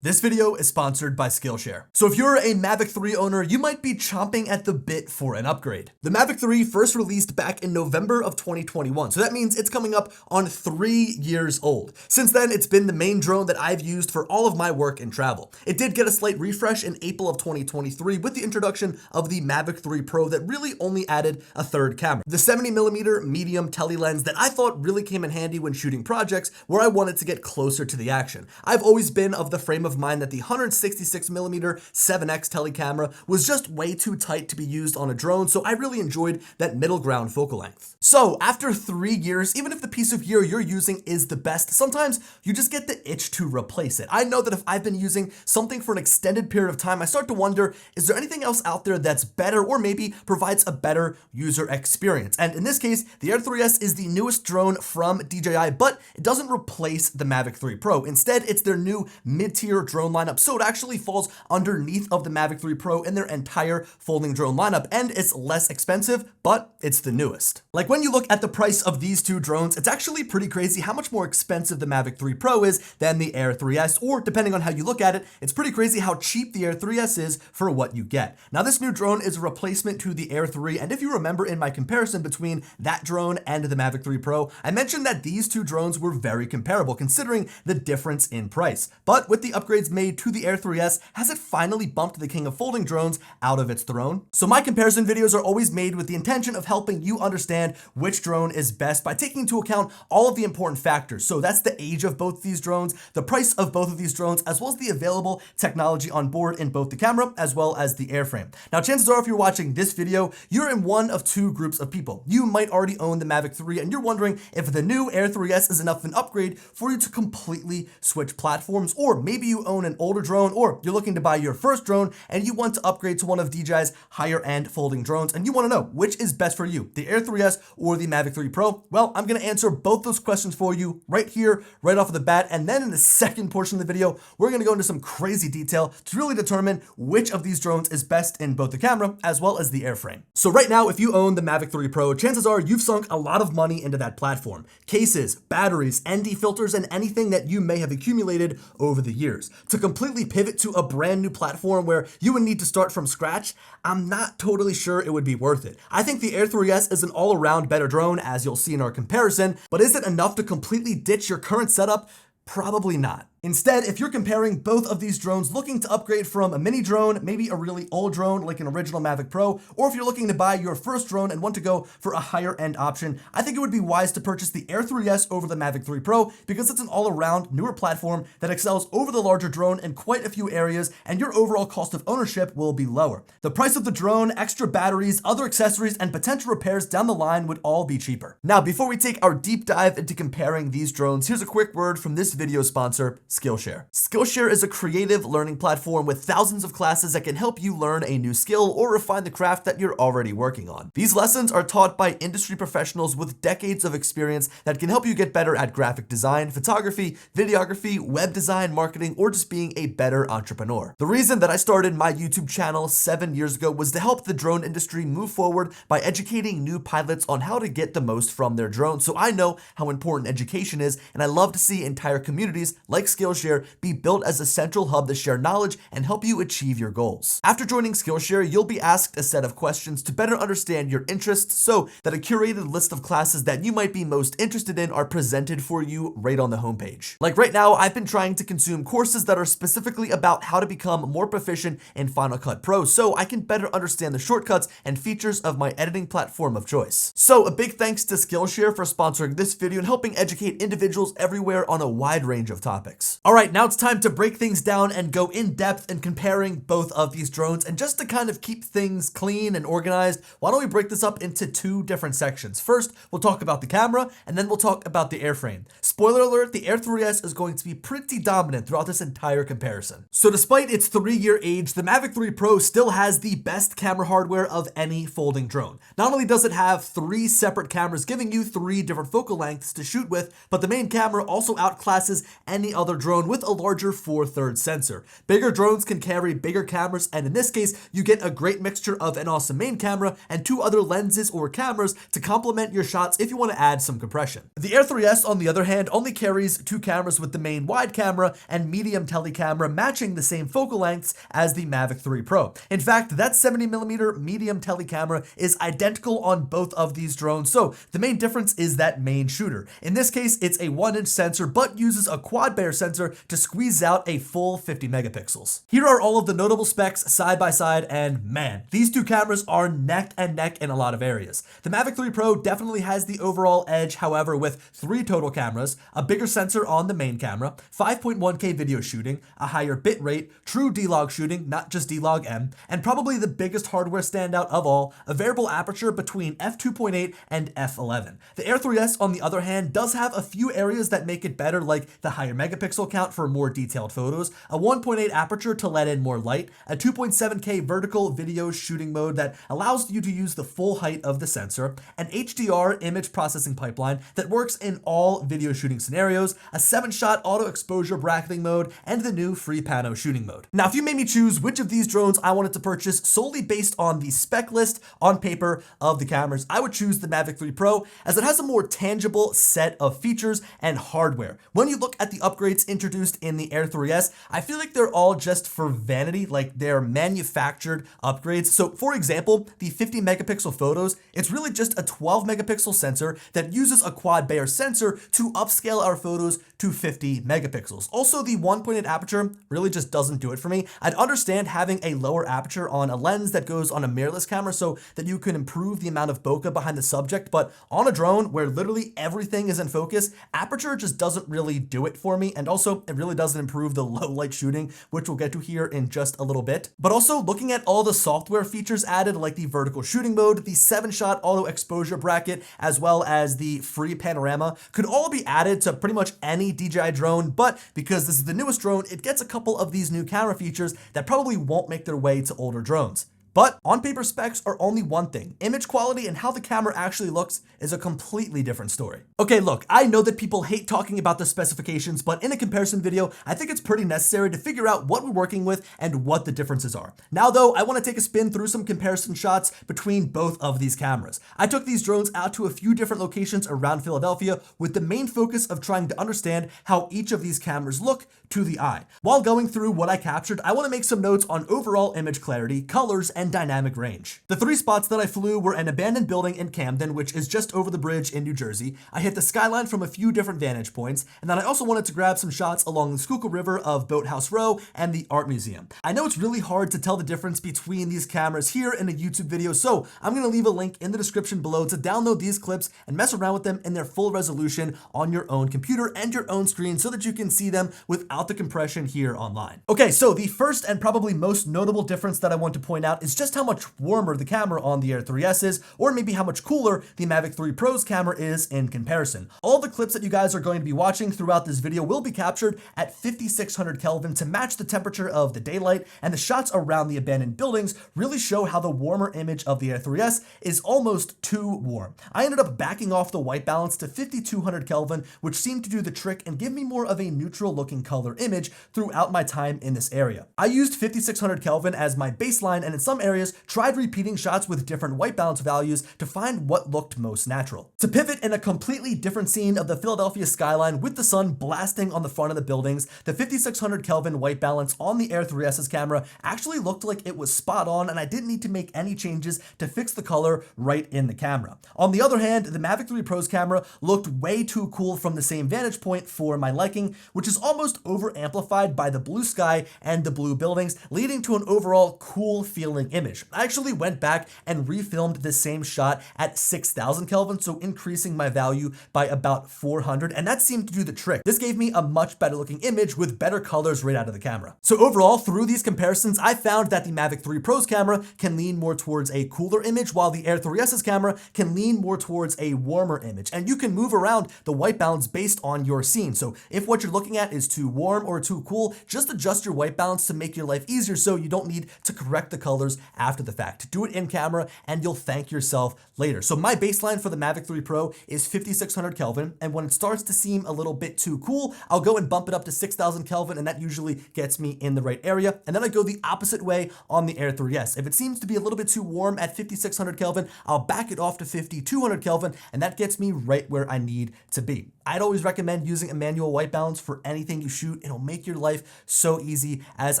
This video is sponsored by Skillshare. So if you're a Mavic 3 owner, you might be chomping at the bit for an upgrade. The Mavic 3 first released back in November of 2021, so that means it's coming up on 3 years old. Since then, it's been the main drone that I've used for all of my work and travel. It did get a slight refresh in April of 2023 with the introduction of the Mavic 3 Pro that really only added a third camera. The 70mm medium tele lens that I thought really came in handy when shooting projects where I wanted to get closer to the action. I've always been of the frame of mind that the 166mm 7x tele camera was just way too tight to be used on a drone, so I really enjoyed that middle ground focal length. So after 3 years, even if the piece of gear you're using is the best, sometimes you just get the itch to replace it. I know that if I've been using something for an extended period of time, I start to wonder, is there anything else out there that's better or maybe provides a better user experience? And in this case, the Air 3S is the newest drone from DJI, but it doesn't replace the Mavic 3 Pro. Instead, it's their new mid-tier drone lineup, so it actually falls underneath of the Mavic 3 Pro in their entire folding drone lineup, and it's less expensive, but it's the newest. Like when you look at the price of these two drones, it's actually pretty crazy how much more expensive the Mavic 3 Pro is than the Air 3S, or depending on how you look at it, it's pretty crazy how cheap the Air 3S is for what you get. Now this new drone is a replacement to the Air 3, and if you remember in my comparison between that drone and the Mavic 3 Pro, I mentioned that these two drones were very comparable considering the difference in price. But with the upgrades made to the Air 3S, has it finally bumped the king of folding drones out of its throne? So my comparison videos are always made with the intention of helping you understand which drone is best by taking into account all of the important factors. So that's the age of both these drones, the price of both of these drones, as well as the available technology on board in both the camera as well as the airframe. Now chances are if you're watching this video, you're in one of two groups of people. You might already own the Mavic 3 and you're wondering if the new Air 3S is enough of an upgrade for you to completely switch platforms, or maybe you own an older drone, or you're looking to buy your first drone and you want to upgrade to one of DJI's higher end folding drones and you want to know which is best for you, the Air 3S or the Mavic 3 Pro. Well, I'm going to answer both those questions for you right here, right off of the bat, and then in the second portion of the video, we're going to go into some crazy detail to really determine which of these drones is best in both the camera as well as the airframe. So right now, if you own the Mavic 3 Pro, chances are you've sunk a lot of money into that platform. Cases, batteries, ND filters, and anything that you may have accumulated over the years. To completely pivot to a brand new platform where you would need to start from scratch, I'm not totally sure it would be worth it. I think the Air 3S is an all-around better drone, as you'll see in our comparison, but is it enough to completely ditch your current setup? Probably not. Instead, if you're comparing both of these drones looking to upgrade from a mini drone, maybe a really old drone like an original Mavic Pro, or if you're looking to buy your first drone and want to go for a higher end option, I think it would be wise to purchase the Air 3S over the Mavic 3 Pro because it's an all-around newer platform that excels over the larger drone in quite a few areas, and your overall cost of ownership will be lower. The price of the drone, extra batteries, other accessories, and potential repairs down the line would all be cheaper. Now, before we take our deep dive into comparing these drones, here's a quick word from this video sponsor, Skillshare. Skillshare is a creative learning platform with thousands of classes that can help you learn a new skill or refine the craft that you're already working on. These lessons are taught by industry professionals with decades of experience that can help you get better at graphic design, photography, videography, web design, marketing, or just being a better entrepreneur. The reason that I started my YouTube channel 7 years ago was to help the drone industry move forward by educating new pilots on how to get the most from their drone. So I know how important education is, and I love to see entire communities like Skillshare be built as a central hub to share knowledge and help you achieve your goals. After joining Skillshare, you'll be asked a set of questions to better understand your interests so that a curated list of classes that you might be most interested in are presented for you right on the homepage. Like right now, I've been trying to consume courses that are specifically about how to become more proficient in Final Cut Pro so I can better understand the shortcuts and features of my editing platform of choice. So a big thanks to Skillshare for sponsoring this video and helping educate individuals everywhere on a wide range of topics. All right, now it's time to break things down and go in depth in comparing both of these drones. And just to kind of keep things clean and organized, why don't we break this up into two different sections? First, we'll talk about the camera, and then we'll talk about the airframe. Spoiler alert, the Air 3S is going to be pretty dominant throughout this entire comparison. So despite its 3-year age, the Mavic 3 Pro still has the best camera hardware of any folding drone. Not only does it have 3 separate cameras giving you 3 different focal lengths to shoot with, but the main camera also outclasses any other drone with a larger 4/3 sensor. Bigger drones can carry bigger cameras, and in this case, you get a great mixture of an awesome main camera and 2 other lenses or cameras to complement your shots if you want to add some compression. The Air 3S, on the other hand, only carries 2 cameras with the main wide camera and medium tele camera matching the same focal lengths as the Mavic 3 Pro. In fact, that 70mm medium tele camera is identical on both of these drones, so the main difference is that main shooter. In this case, it's a 1-inch sensor but uses a quad Bayer sensor to squeeze out a full 50 megapixels. Here are all of the notable specs side by side, and man, these 2 cameras are neck and neck in a lot of areas. The Mavic 3 Pro definitely has the overall edge, however, with 3 total cameras, a bigger sensor on the main camera, 5.1K video shooting, a higher bit rate, true D-Log shooting, not just D-Log M, and probably the biggest hardware standout of all, a variable aperture between f2.8 and f11. The Air 3S, on the other hand, does have a few areas that make it better, like the higher megapixel count for more detailed photos, a 1.8 aperture to let in more light, a 2.7K vertical video shooting mode that allows you to use the full height of the sensor, an HDR image processing pipeline that works in all video shooting scenarios, a 7-shot auto exposure bracketing mode, and the new free pano shooting mode. Now, if you made me choose which of these drones I wanted to purchase solely based on the spec list on paper of the cameras, I would choose the Mavic 3 Pro as it has a more tangible set of features and hardware. When you look at the upgrades introduced in the Air 3S, I feel like they're all just for vanity, like they're manufactured upgrades. So for example, the 50 megapixel photos, it's really just a 12 megapixel sensor that uses a quad Bayer sensor to upscale our photos to 50 megapixels. Also, the 1.8 aperture really just doesn't do it for me. I'd understand having a lower aperture on a lens that goes on a mirrorless camera so that you can improve the amount of bokeh behind the subject, but on a drone where literally everything is in focus, aperture just doesn't really do it for me, and also it really doesn't improve the low light shooting, which we'll get to here in just a little bit. But also looking at all the software features added, like the vertical shooting mode, the 7-shot auto exposure bracket, as well as the free panorama, could all be added to pretty much any DJI drone, but because this is the newest drone, it gets a couple of these new camera features that probably won't make their way to older drones. But on-paper specs are only one thing. Image quality and how the camera actually looks is a completely different story. Okay, look, I know that people hate talking about the specifications, but in a comparison video, I think it's pretty necessary to figure out what we're working with and what the differences are. Now though, I want to take a spin through some comparison shots between both of these cameras. I took these drones out to a few different locations around Philadelphia with the main focus of trying to understand how each of these cameras look to the eye. While going through what I captured, I want to make some notes on overall image clarity, colors, and dynamic range. The 3 spots that I flew were an abandoned building in Camden, which is just over the bridge in New Jersey. I hit the skyline from a few different vantage points, and then I also wanted to grab some shots along the Schuylkill River of Boathouse Row and the Art Museum. I know it's really hard to tell the difference between these cameras here in a YouTube video, so I'm going to leave a link in the description below to download these clips and mess around with them in their full resolution on your own computer and your own screen so that you can see them without the compression here online. Okay, so the first and probably most notable difference that I want to point out is just how much warmer the camera on the Air 3S is, or maybe how much cooler the Mavic 3 Pro's camera is in comparison. All the clips that you guys are going to be watching throughout this video will be captured at 5600 Kelvin to match the temperature of the daylight, and the shots around the abandoned buildings really show how the warmer image of the Air 3S is almost too warm. I ended up backing off the white balance to 5200 Kelvin, which seemed to do the trick and give me more of a neutral looking color image throughout my time in this area. I used 5600 Kelvin as my baseline, and in some areas tried repeating shots with different white balance values to find what looked most natural. To pivot in a completely different scene of the Philadelphia skyline with the sun blasting on the front of the buildings, the 5600 Kelvin white balance on the Air 3S's camera actually looked like it was spot on, and I didn't need to make any changes to fix the color right in the camera. On the other hand, the Mavic 3 Pro's camera looked way too cool from the same vantage point for my liking, which is almost over amplified by the blue sky and the blue buildings, leading to an overall cool feeling image. I actually went back and refilmed this same shot at 6000 Kelvin, so increasing my value by about 400, and that seemed to do the trick. This gave me a much better looking image with better colors right out of the camera. So overall, through these comparisons, I found that the Mavic 3 Pro's camera can lean more towards a cooler image, while the Air 3S's camera can lean more towards a warmer image, and you can move around the white balance based on your scene. So if what you're looking at is too warm warm or too cool, just adjust your white balance to make your life easier so you don't need to correct the colors after the fact. Do it in camera and you'll thank yourself later. So my baseline for the Mavic 3 Pro is 5600 Kelvin, and when it starts to seem a little bit too cool, I'll go and bump it up to 6000 Kelvin, and that usually gets me in the right area. And then I go the opposite way on the Air 3S. If it seems to be a little bit too warm at 5600 Kelvin, I'll back it off to 5200 Kelvin, and that gets me right where I need to be. I'd always recommend using a manual white balance for anything you shoot. It'll make your life so easy, as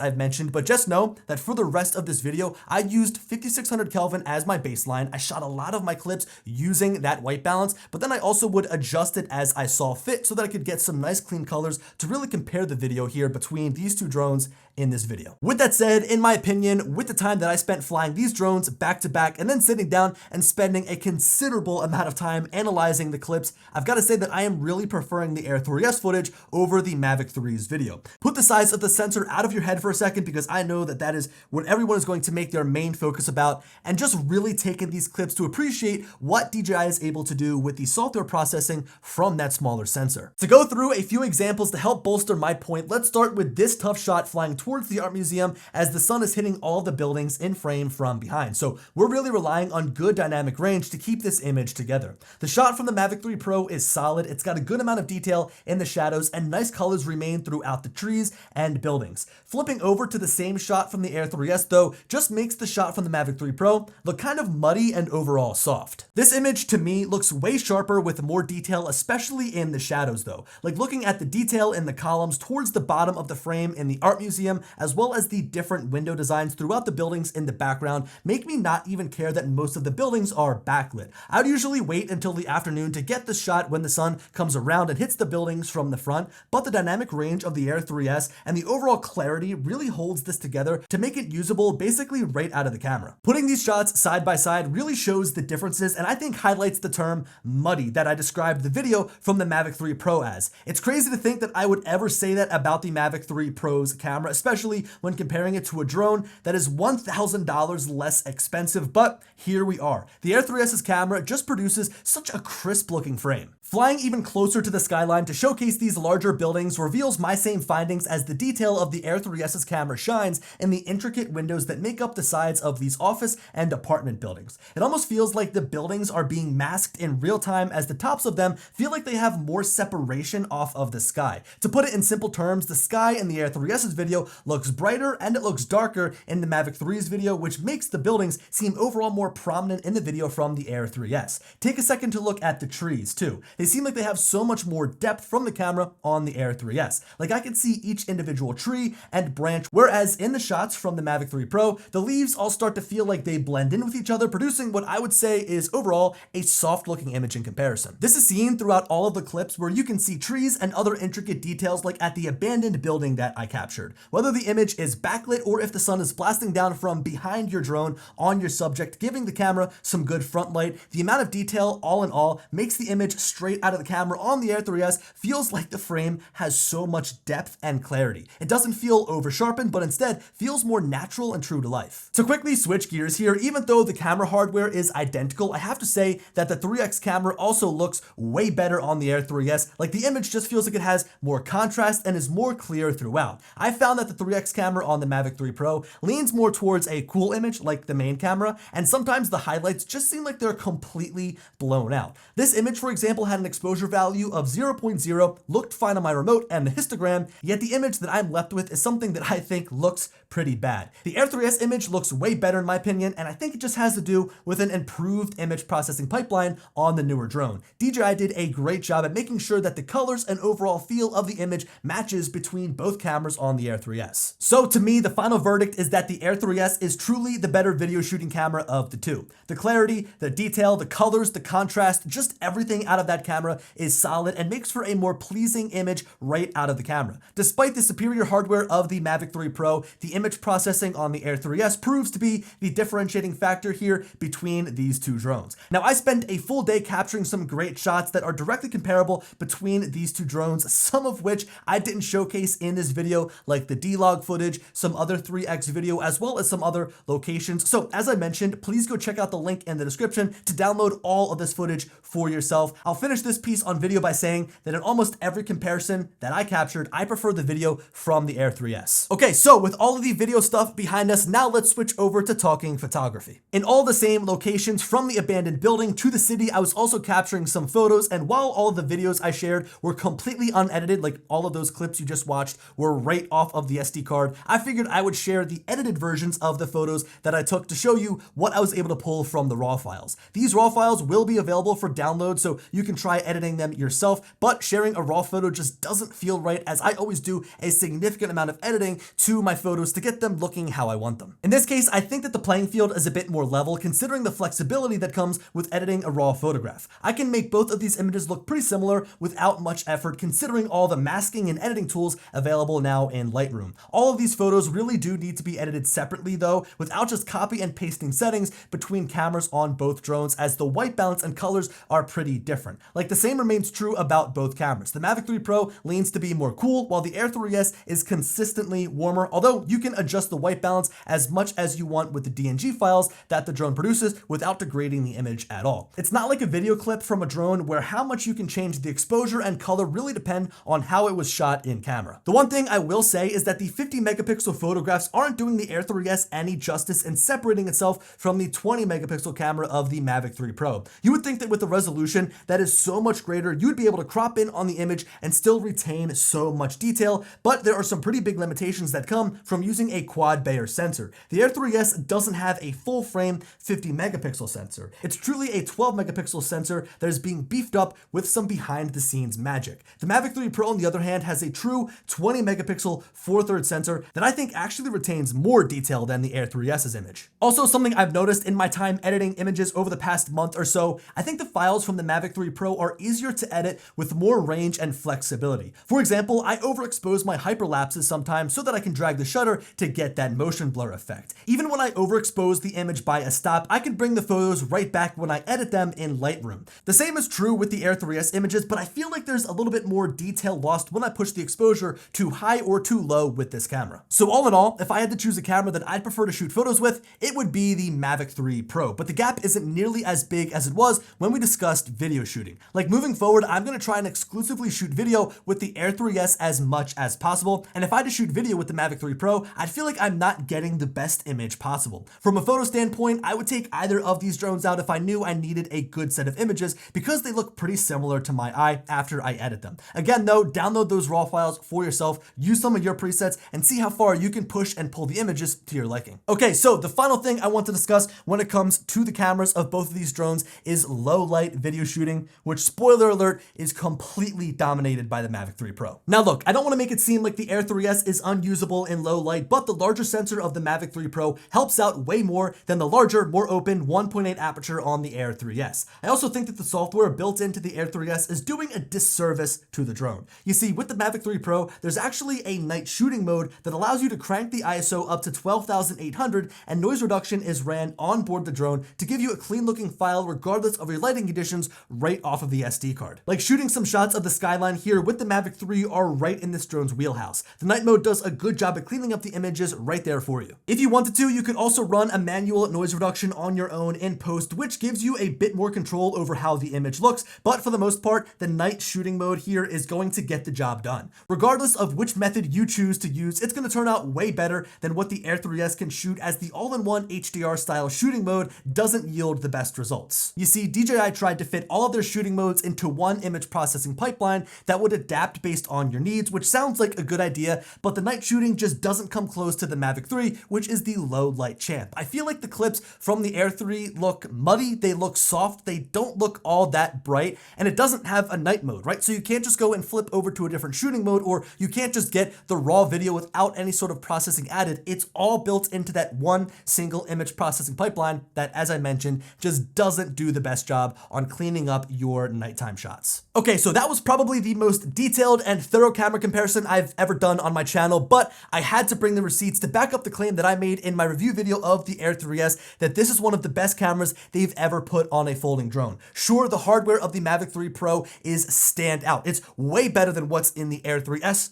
I've mentioned, but just know that for the rest of this video, I used 5600 Kelvin as my baseline. I shot a lot of my clips using that white balance, but then I also would adjust it as I saw fit so that I could get some nice clean colors to really compare the video here between these two drones in this video. With that said, in my opinion, with the time that I spent flying these drones back to back and then sitting down and spending a considerable amount of time analyzing the clips, I've got to say that I am really preferring the Air 3S footage over the Mavic 3's video. Put the size of the sensor out of your head for a second, because I know that that is what everyone is going to make their main focus about, and just really taking these clips to appreciate what DJI is able to do with the software processing from that smaller sensor. To go through a few examples to help bolster my point, let's start with this tough shot flying towards the art museum as the sun is hitting all the buildings in frame from behind. So we're really relying on good dynamic range to keep this image together. The shot from the Mavic 3 Pro is solid. It's got a good amount of detail in the shadows, and nice colors remain throughout the trees and buildings. Flipping over to the same shot from the Air 3S though just makes the shot from the Mavic 3 Pro look kind of muddy and overall soft. This image to me looks way sharper with more detail, especially in the shadows though. Like looking at the detail in the columns towards the bottom of the frame in the art museum, as well as the different window designs throughout the buildings in the background, make me not even care that most of the buildings are backlit. I would usually wait until the afternoon to get the shot when the sun comes around and hits the buildings from the front, but the dynamic range of the Air 3S and the overall clarity really holds this together to make it usable basically right out of the camera. Putting these shots side by side really shows the differences, and I think highlights the term muddy that I described the video from the Mavic 3 Pro as. It's crazy to think that I would ever say that about the Mavic 3 Pro's camera, especially when comparing it to a drone that is $1,000 less expensive, but here we are. The Air 3S's camera just produces such a crisp looking frame. Flying even closer to the skyline to showcase these larger buildings reveals my same findings as the detail of the Air 3S's camera shines in the intricate windows that make up the sides of these office and apartment buildings. It almost feels like the buildings are being masked in real time, as the tops of them feel like they have more separation off of the sky. To put it in simple terms, the sky in the Air 3S's video looks brighter and it looks darker in the Mavic 3's video, which makes the buildings seem overall more prominent in the video from the Air 3S. Take a second to look at the trees too. They seem like they have so much more depth from the camera on the Air 3S. Like I can see each individual tree and branch, whereas in the shots from the Mavic 3 Pro, the leaves all start to feel like they blend in with each other, producing what I would say is overall a soft looking image in comparison. This is seen throughout all of the clips where you can see trees and other intricate details, like at the abandoned building that I captured. Whether the image is backlit or if the sun is blasting down from behind your drone on your subject, giving the camera some good front light, the amount of detail all in all makes the image straight out of the camera on the Air 3S feels like the frame has so much depth and clarity. It doesn't feel over sharpened, but instead feels more natural and true to life. To quickly switch gears here, even though the camera hardware is identical, I have to say that the 3X camera also looks way better on the Air 3S. Like the image just feels like it has more contrast and is more clear throughout. I found that the 3X camera on the Mavic 3 Pro leans more towards a cool image like the main camera, and sometimes the highlights just seem like they're completely blown out. This image, for example, had an exposure value of 0.0, looked fine on my remote and the histogram, yet the image that I'm left with is something that I think looks pretty bad. The Air 3S image looks way better in my opinion, and I think it just has to do with an improved image processing pipeline on the newer drone. DJI did a great job at making sure that the colors and overall feel of the image matches between both cameras on the Air 3S. So to me, the final verdict is that the Air 3S is truly the better video shooting camera of the two. The clarity, the detail, the colors, the contrast, just everything out of that camera is solid and makes for a more pleasing image right out of the camera. Despite the superior hardware of the Mavic 3 Pro, the image processing on the Air 3S proves to be the differentiating factor here between these two drones. Now, I spent a full day capturing some great shots that are directly comparable between these two drones, some of which I didn't showcase in this video, like the D-Log footage, some other 3X video, as well as some other locations. So as I mentioned, please go check out the link in the description to download all of this footage for yourself. I'll finish this piece on video by saying that in almost every comparison that I captured, captured, I prefer the video from the Air 3S. Okay, so with all of the video stuff behind us, now let's switch over to talking photography. In all the same locations, from the abandoned building to the city, I was also capturing some photos, and while all of the videos I shared were completely unedited, like all of those clips you just watched were right off of the SD card, I figured I would share the edited versions of the photos that I took to show you what I was able to pull from the raw files. These raw files will be available for download, so you can try editing them yourself, but sharing a raw photo just doesn't feel right, as I always do a significant amount of editing to my photos to get them looking how I want them. In this case, I think that the playing field is a bit more level considering the flexibility that comes with editing a raw photograph. I can make both of these images look pretty similar without much effort considering all the masking and editing tools available now in Lightroom. All of these photos really do need to be edited separately though, without just copy and pasting settings between cameras on both drones, as the white balance and colors are pretty different. Like, the same remains true about both cameras. The Mavic 3 Pro leans to be more cool, while the Air 3S is consistently warmer, although you can adjust the white balance as much as you want with the DNG files that the drone produces without degrading the image at all. It's not like a video clip from a drone where how much you can change the exposure and color really depend on how it was shot in camera. The one thing I will say is that the 50 megapixel photographs aren't doing the Air 3S any justice in separating itself from the 20 megapixel camera of the Mavic 3 Pro. You would think that with the resolution that is so much greater, you'd be able to crop in on the image and still retain so much detail, but there are some pretty big limitations that come from using a quad Bayer sensor. The Air 3S doesn't have a full frame 50 megapixel sensor. It's truly a 12 megapixel sensor that is being beefed up with some behind the scenes magic. The Mavic 3 Pro, on the other hand, has a true 20 megapixel 4/3 sensor that I think actually retains more detail than the Air 3S's image. Also, something I've noticed in my time editing images over the past month or so, I think the files from the Mavic 3 Pro are easier to edit with more range and flexibility. For example, I overexpose my hyperlapses sometimes so that I can drag the shutter to get that motion blur effect. Even when I overexpose the image by a stop, I can bring the photos right back when I edit them in Lightroom. The same is true with the Air 3S images, but I feel like there's a little bit more detail lost when I push the exposure too high or too low with this camera. So all in all, if I had to choose a camera that I'd prefer to shoot photos with, it would be the Mavic 3 Pro, but the gap isn't nearly as big as it was when we discussed video shooting. Like, moving forward, I'm gonna try and exclusively shoot video with the Air 3S as much as possible, and if I had to shoot video with the Mavic 3 Pro, I'd feel like I'm not getting the best image possible. From a photo standpoint, I would take either of these drones out if I knew I needed a good set of images because they look pretty similar to my eye after I edit them. Again though, download those raw files for yourself, use some of your presets, and see how far you can push and pull the images to your liking. Okay, so the final thing I want to discuss when it comes to the cameras of both of these drones is low light video shooting, which, spoiler alert, is completely dominated by the Mavic 3 Pro. Now look, I don't want to make it seem like the Air 3S is unusable in low light, but the larger sensor of the Mavic 3 Pro helps out way more than the larger, more open 1.8 aperture on the Air 3S. I also think that the software built into the Air 3S is doing a disservice to the drone. You see, with the Mavic 3 Pro, there's actually a night shooting mode that allows you to crank the ISO up to 12,800, and noise reduction is ran on board the drone to give you a clean looking file regardless of your lighting conditions right off of the SD card. Like, shooting some shots of the skyline here with the Mavic 3 are right in this drone's wheelhouse. The night mode does a good job at cleaning up the images right there for you. If you wanted to, you could also run a manual noise reduction on your own in post, which gives you a bit more control over how the image looks, but for the most part, the night shooting mode here is going to get the job done. Regardless of which method you choose to use, it's going to turn out way better than what the Air 3S can shoot, as the all-in-one HDR style shooting mode doesn't yield the best results. You see, DJI tried to fit all of their shooting modes into one image processing pipeline that would adapt based on your needs, which sounds like a good idea, but the night shooting just doesn't come close to the Mavic 3, which is the low light champ. I feel like the clips from the Air 3 look muddy, they look soft, they don't look all that bright, and it doesn't have a night mode, right? So you can't just go and flip over to a different shooting mode, or you can't just get the raw video without any sort of processing added. It's all built into that one single image processing pipeline that, as I mentioned, just doesn't do the best job on cleaning up your nighttime shots. Okay, so that was probably the most detailed and thorough camera comparison I've ever done on my channel, but I had to bring the receipts to back up the claim that I made in my review video of the Air 3S, that this is one of the best cameras they've ever put on a folding drone. Sure, the hardware of the Mavic 3 Pro is standout. It's way better than what's in the Air 3S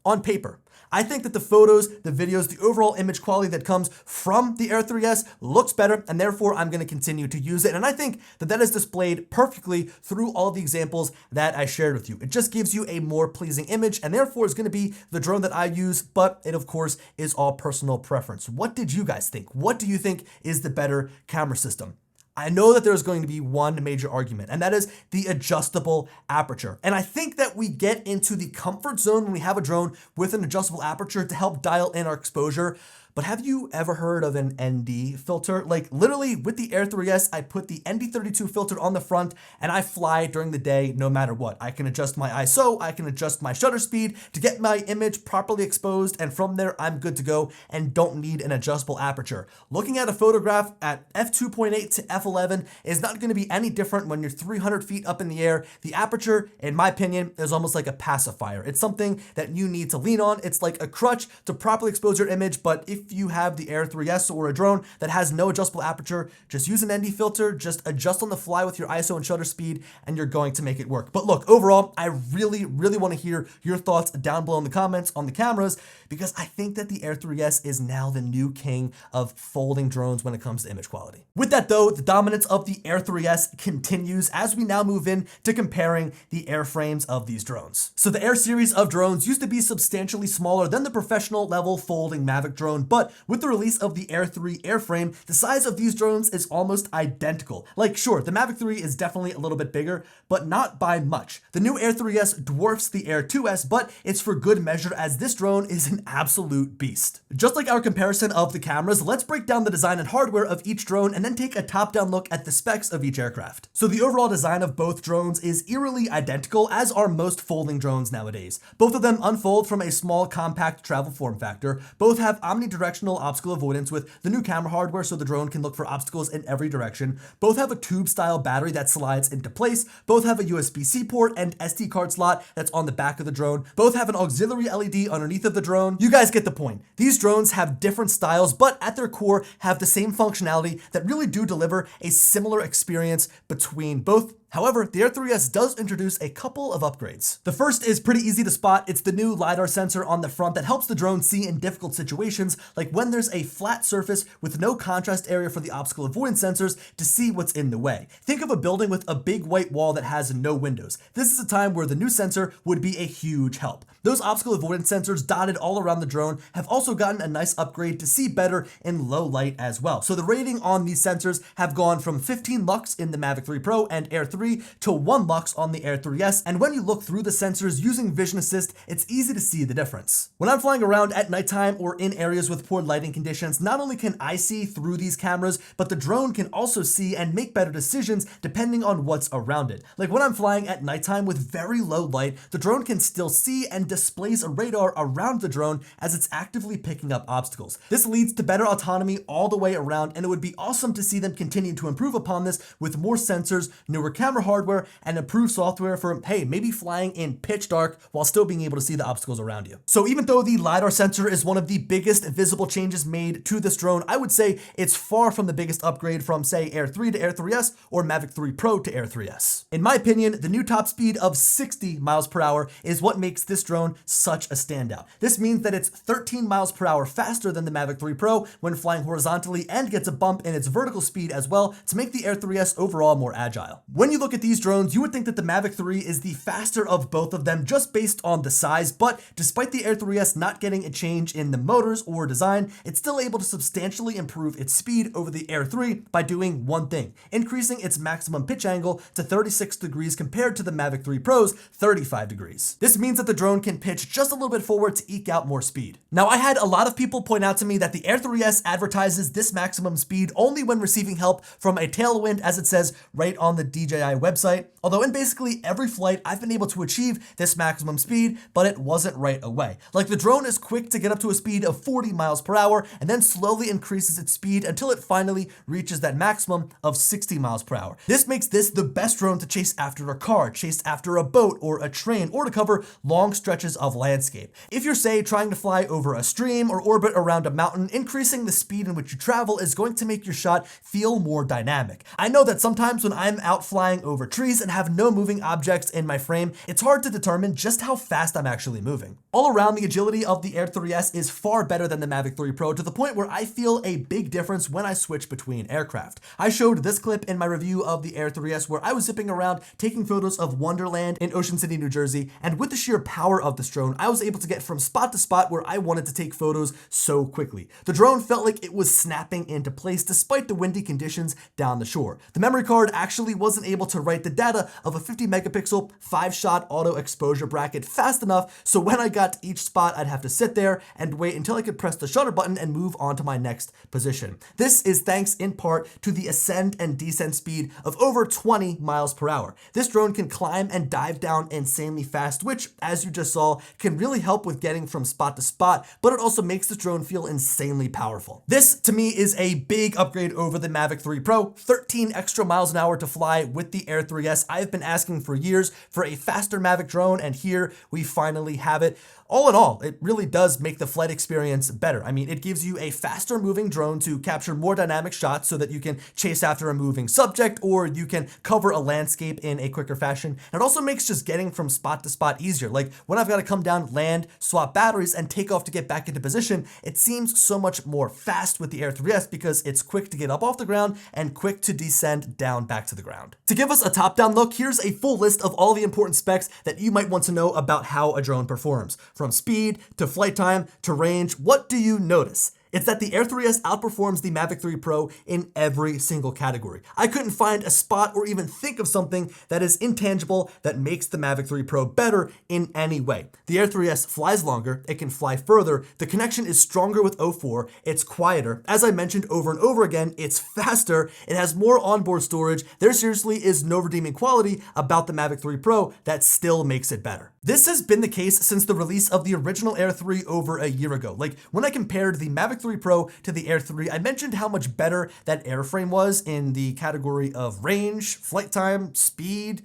on paper. I think that the photos, the videos, the overall image quality that comes from the Air 3S looks better, and therefore I'm going to continue to use it. And I think that that is displayed perfectly through all the examples that I shared with you. It just gives you a more pleasing image, and therefore is going to be the drone that I use, but it of course is all personal preference. What did you guys think? What do you think is the better camera system? I know that there's going to be one major argument, and that is the adjustable aperture. And I think that we get into the comfort zone when we have a drone with an adjustable aperture to help dial in our exposure. But have you ever heard of an ND filter? Like literally with the Air 3S, I put the ND32 filter on the front and I fly during the day no matter what. I can adjust my ISO, I can adjust my shutter speed to get my image properly exposed, and from there I'm good to go and don't need an adjustable aperture. Looking at a photograph at f2.8 to f11 is not going to be any different when you're 300 feet up in the air. The aperture, in my opinion, is almost like a pacifier. It's something that you need to lean on. It's like a crutch to properly expose your image, but if you have the Air 3S or a drone that has no adjustable aperture, just use an ND filter, just adjust on the fly with your ISO and shutter speed, and you're going to make it work. But look, overall, I really want to hear your thoughts down below in the comments on the cameras, because I think that the Air 3S is now the new king of folding drones when it comes to image quality. With that though, the dominance of the Air 3S continues as we now move in to comparing the airframes of these drones. So the Air series of drones used to be substantially smaller than the professional level folding Mavic drone, but with the release of the Air 3 airframe, the size of these drones is almost identical. Like sure, the Mavic 3 is definitely a little bit bigger, but not by much. The new Air 3S dwarfs the Air 2S, but it's for good measure as this drone is an absolute beast. Just like our comparison of the cameras, let's break down the design and hardware of each drone and then take a top-down look at the specs of each aircraft. So the overall design of both drones is eerily identical, as are most folding drones nowadays. Both of them unfold from a small compact travel form factor. Both have omnidirectional obstacle avoidance with the new camera hardware so the drone can look for obstacles in every direction. Both have a tube-style battery that slides into place. Both have a USB-C port and SD card slot that's on the back of the drone. Both have an auxiliary LED underneath of the drone. You guys get the point. These drones have different styles, but at their core have the same functionality that really do deliver a similar experience between both. However, the Air 3S does introduce a couple of upgrades. The first is pretty easy to spot. It's the new LiDAR sensor on the front that helps the drone see in difficult situations, like when there's a flat surface with no contrast area for the obstacle avoidance sensors to see what's in the way. Think of a building with a big white wall that has no windows. This is a time where the new sensor would be a huge help. Those obstacle avoidance sensors dotted all around the drone have also gotten a nice upgrade to see better in low light as well. So the rating on these sensors have gone from 15 lux in the Mavic 3 Pro and Air 3 to 1 lux on the Air 3S, and when you look through the sensors using Vision Assist, it's easy to see the difference. When I'm flying around at nighttime or in areas with poor lighting conditions, not only can I see through these cameras, but the drone can also see and make better decisions depending on what's around it. Like when I'm flying at nighttime with very low light, the drone can still see and displays a radar around the drone as it's actively picking up obstacles. This leads to better autonomy all the way around, and it would be awesome to see them continue to improve upon this with more sensors, newer camera hardware, and improved software for, hey, maybe flying in pitch dark while still being able to see the obstacles around you. So even though the LiDAR sensor is one of the biggest visible changes made to this drone, I would say it's far from the biggest upgrade from, say, Air 3 to Air 3S or Mavic 3 Pro to Air 3S. In my opinion, the new top speed of 60 miles per hour is what makes this drone such a standout. This means that it's 13 miles per hour faster than the Mavic 3 Pro when flying horizontally, and gets a bump in its vertical speed as well to make the Air 3S overall more agile. When you look at these drones, you would think that the Mavic 3 is the faster of both of them just based on the size, but despite the Air 3S not getting a change in the motors or design, it's still able to substantially improve its speed over the Air 3 by doing one thing: increasing its maximum pitch angle to 36 degrees compared to the Mavic 3 Pro's 35 degrees. This means that the drone can pitch just a little bit forward to eke out more speed. Now, I had a lot of people point out to me that the Air 3S advertises this maximum speed only when receiving help from a tailwind, as it says right on the DJI website. Although in basically every flight, I've been able to achieve this maximum speed, but it wasn't right away. Like the drone is quick to get up to a speed of 40 miles per hour and then slowly increases its speed until it finally reaches that maximum of 60 miles per hour. This makes this the best drone to chase after a car, chase after a boat or a train, or to cover long stretches of landscape. If you're, say, trying to fly over a stream or orbit around a mountain, increasing the speed in which you travel is going to make your shot feel more dynamic. I know that sometimes when I'm out flying flying over trees and have no moving objects in my frame, it's hard to determine just how fast I'm actually moving. All around, the agility of the Air 3S is far better than the Mavic 3 Pro, to the point where I feel a big difference when I switch between aircraft. I showed this clip in my review of the Air 3S where I was zipping around taking photos of Wonderland in Ocean City, New Jersey, and with the sheer power of this drone, I was able to get from spot to spot where I wanted to take photos so quickly. The drone felt like it was snapping into place despite the windy conditions down the shore. The memory card actually wasn't able to write the data of a 50 megapixel 5-shot auto exposure bracket fast enough, so when I got to each spot, I'd have to sit there and wait until I could press the shutter button and move on to my next position. This is thanks in part to the ascend and descent speed of over 20 miles per hour. This drone can climb and dive down insanely fast, which, as you just saw, can really help with getting from spot to spot, but it also makes this drone feel insanely powerful. This, to me, is a big upgrade over the Mavic 3 Pro. 13 extra miles an hour to fly with the Air 3S. I've been asking for years for a faster Mavic drone, and here we finally have it. All in all, it really does make the flight experience better. I mean, it gives you a faster moving drone to capture more dynamic shots so that you can chase after a moving subject, or you can cover a landscape in a quicker fashion. And it also makes just getting from spot to spot easier. Like when I've got to come down, land, swap batteries, and take off to get back into position, it seems so much more fast with the Air 3S because it's quick to get up off the ground and quick to descend down back to the ground. To give us a top-down look, here's a full list of all the important specs that you might want to know about how a drone performs. From speed to flight time to range, what do you notice? It's that the Air 3S outperforms the Mavic 3 Pro in every single category. I couldn't find a spot or even think of something that is intangible that makes the Mavic 3 Pro better in any way. The Air 3S flies longer, it can fly further, the connection is stronger with O4, it's quieter. As I mentioned over and over again, it's faster, it has more onboard storage. There seriously is no redeeming quality about the Mavic 3 Pro that still makes it better. This has been the case since the release of the original Air 3 over a year ago. Like when I compared the Mavic 3 Pro to the Air 3, I mentioned how much better that airframe was in the category of range, flight time, speed,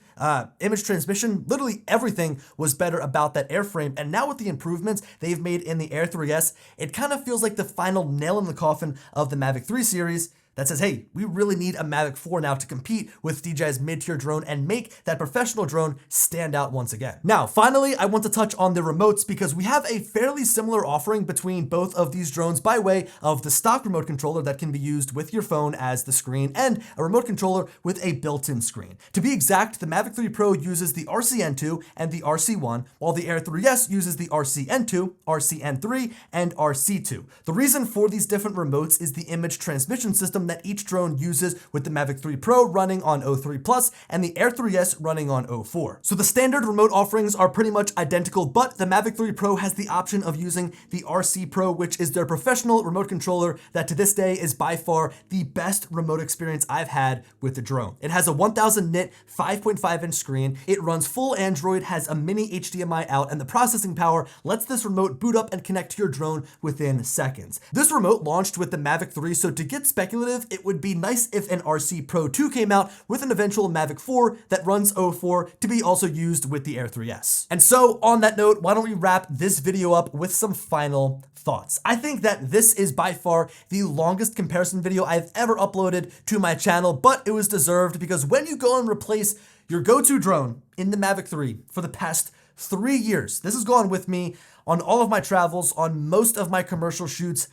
image transmission. Literally everything was better about that airframe. And now with the improvements they've made in the Air 3S, it kind of feels like the final nail in the coffin of the Mavic 3 series that says, hey, we really need a Mavic 4 now to compete with DJI's mid-tier drone and make that professional drone stand out once again. Now, finally, I want to touch on the remotes because we have a fairly similar offering between both of these drones by way of the stock remote controller that can be used with your phone as the screen and a remote controller with a built-in screen. To be exact, the Mavic 3 Pro uses the RCN2 and the RC1, while the Air 3S uses the RCN2, RCN3, and RC2. The reason for these different remotes is the image transmission system that each drone uses, with the Mavic 3 Pro running on O3 Plus and the Air 3S running on O4. So the standard remote offerings are pretty much identical, but the Mavic 3 Pro has the option of using the RC Pro, which is their professional remote controller that to this day is by far the best remote experience I've had with the drone. It has a 1000 nit 5.5-inch screen, it runs full Android, has a mini HDMI out, and the processing power lets this remote boot up and connect to your drone within seconds. This remote launched with the Mavic 3, so to get speculative, it would be nice if an RC Pro 2 came out with an eventual Mavic 4 that runs O4 to be also used with the Air 3S. And so on that note, why don't we wrap this video up with some final thoughts. I think that this is by far the longest comparison video I've ever uploaded to my channel, but it was deserved because when you go and replace your go-to drone in the Mavic 3 for the past 3 years, this has gone with me on all of my travels, on most of my commercial shoots.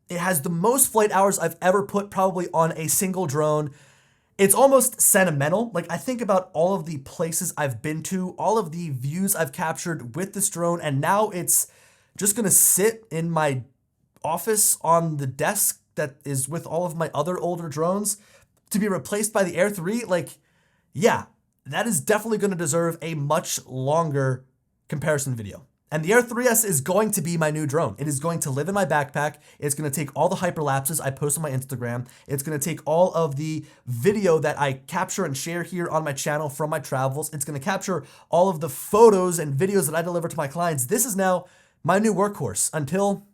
It has the most flight hours I've ever put probably on a single drone. It's almost sentimental. Like I think about all of the places I've been to, all of the views I've captured with this drone, and now it's just gonna sit in my office on the desk that is with all of my other older drones to be replaced by the Air 3. Like, yeah, that is definitely gonna deserve a much longer comparison video. And the Air 3S is going to be my new drone. It is going to live in my backpack. It's going to take all the hyperlapses I post on my Instagram. It's going to take all of the video that I capture and share here on my channel from my travels. It's going to capture all of the photos and videos that I deliver to my clients. This is now my new workhorse until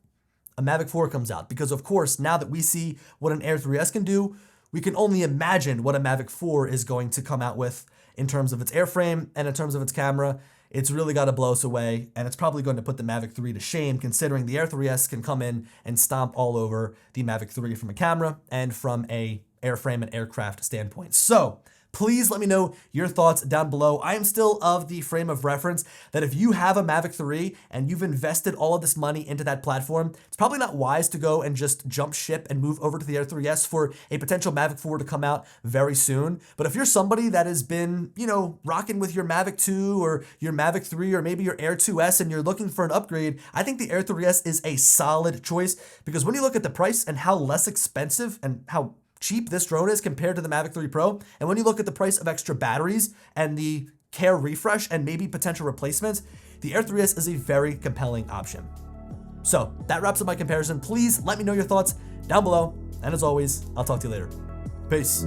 a Mavic 4 comes out. Because of course, now that we see what an Air 3S can do, we can only imagine what a Mavic 4 is going to come out with in terms of its airframe and in terms of its camera. It's really got to blow us away, and it's probably going to put the Mavic 3 to shame, considering the Air 3S can come in and stomp all over the Mavic 3 from a camera and from a airframe and aircraft standpoint. So Please let me know your thoughts down below. I am still of the frame of reference that if you have a Mavic 3 and you've invested all of this money into that platform, it's probably not wise to go and just jump ship and move over to the Air 3S for a potential Mavic 4 to come out very soon. But if you're somebody that has been, rocking with your Mavic 2 or your Mavic 3 or maybe your Air 2S and you're looking for an upgrade, I think the Air 3S is a solid choice, because when you look at the price and how less expensive and how cheap this drone is compared to the Mavic 3 Pro, and when you look at the price of extra batteries and the care refresh and maybe potential replacements, the Air 3S is a very compelling option. So that wraps up my comparison. Please let me know your thoughts down below, and as always, I'll talk to you later. Peace.